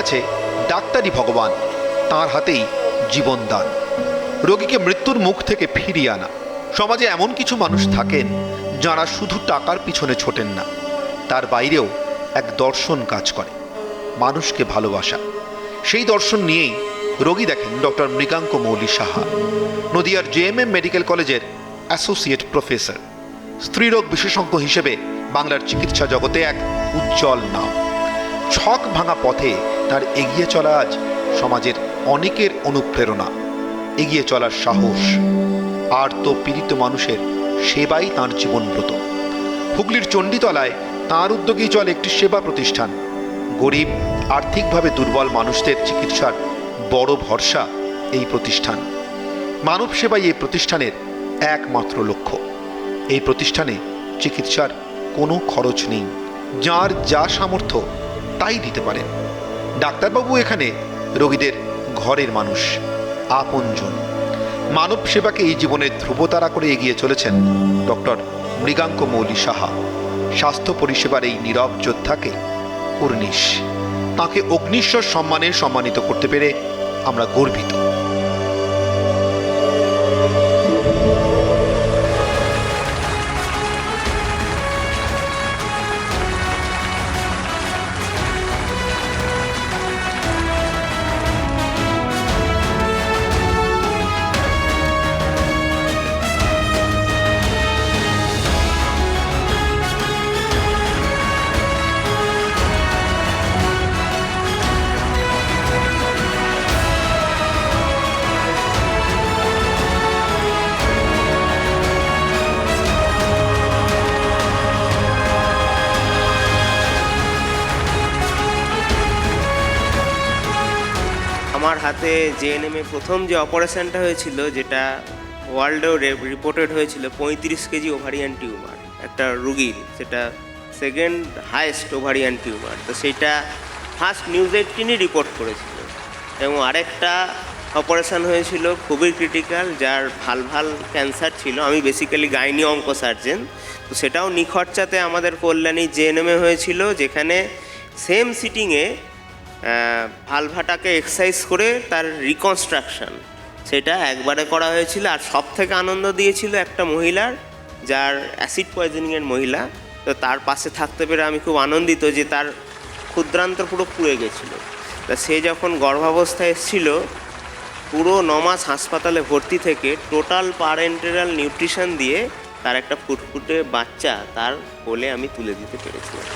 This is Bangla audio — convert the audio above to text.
কাছে ডাক্তারই ভগবান, তাঁর হাতেই জীবনদান, রোগীকে মৃত্যুর মুখ থেকে ফিরিয়ে আনা। সমাজে এমন কিছু মানুষ থাকেন যাঁরা শুধু টাকার পিছনে ছোটেন না, তার বাইরেও এক দর্শন কাজ করে, মানুষকে ভালোবাসা। সেই দর্শন নিয়েই রোগী দেখেন ডক্টর মৃগাঙ্ক মৌলি সাহা, নদিয়ার জেএমএম মেডিকেল কলেজের অ্যাসোসিয়েট প্রফেসর। স্ত্রীরোগ বিশেষজ্ঞ হিসেবে বাংলার চিকিৎসা জগতে এক উজ্জ্বল নাম। ছক ভাঙা পথে তার এগিয়ে চলা আজ সমাজের অনেকের অনুপ্রেরণা, এগিয়ে চলার সাহস। আর তো পীড়িত মানুষের সেবাই তাঁর জীবনব্রত। হুগলির চণ্ডীতলায় তাঁর উদ্যোগেই চলে একটি সেবা প্রতিষ্ঠান। গরিব, আর্থিকভাবে দুর্বল মানুষদের চিকিৎসার বড় ভরসা এই প্রতিষ্ঠান। মানব সেবাই এই প্রতিষ্ঠানের একমাত্র লক্ষ্য। এই প্রতিষ্ঠানে চিকিৎসার কোনো খরচ নেই, যার যা সামর্থ্য তাই দিতে পারেন। ডাক্তারবাবু এখানে রোগীদের ঘরের মানুষ, আপনজন। মানব সেবাকে এই জীবনের ধ্রুবতারা করে এগিয়ে চলেছেন ডক্টর মৃগাঙ্ক মৌলি সাহা। স্বাস্থ্য পরিষেবার এই নীরব যোদ্ধাকে কুর্নিশ, তাঁকে অগ্নিশ্বর সম্মানে সম্মানিত করতে পেরে আমরা গর্বিত। আমার হাতে জেএনএমে প্রথম যে অপারেশনটা হয়েছিল, যেটা ওয়ার্ল্ডেও রিপোর্টেড হয়েছিল, 35 কেজি ওভারিয়ান টিউমার একটা রুগীর, সেটা সেকেন্ড হায়েস্ট ওভারিয়ান টিউমার। তো সেইটা ফার্স্ট নিউজ 18ই রিপোর্ট করেছিল। এবং আরেকটা অপারেশন হয়েছিল খুবই ক্রিটিক্যাল, যার ভালভাল ক্যান্সার ছিল। আমি বেসিক্যালি গাইনি অঙ্কো সার্জেন, তো সেটাও নিখরচাতে আমাদের কল্যাণী জেএনএমে হয়েছিল, যেখানে সেম সিটিংয়ে ভালভাটাকে এক্সারসাইজ করে তার রিকনস্ট্রাকশন সেটা একবারে করা হয়েছিল। আর সব থেকে আনন্দ দিয়েছিল একটা মহিলার, যার অ্যাসিড পয়জনিংয়ের মহিলা। তো তার পাশে থাকতে পেরে আমি খুব আনন্দিত যে তার ক্ষুদ্রান্ত পুরো পুড়ে গেছিলো। তা সে যখন গর্ভাবস্থায় এসেছিল, পুরো 9 মাস হাসপাতালে ভর্তি থেকে টোটাল প্যারেন্টাল নিউট্রিশন দিয়ে তার একটা ফুটফুটে বাচ্চা তার কোলে আমি তুলে দিতে পেরেছিলাম।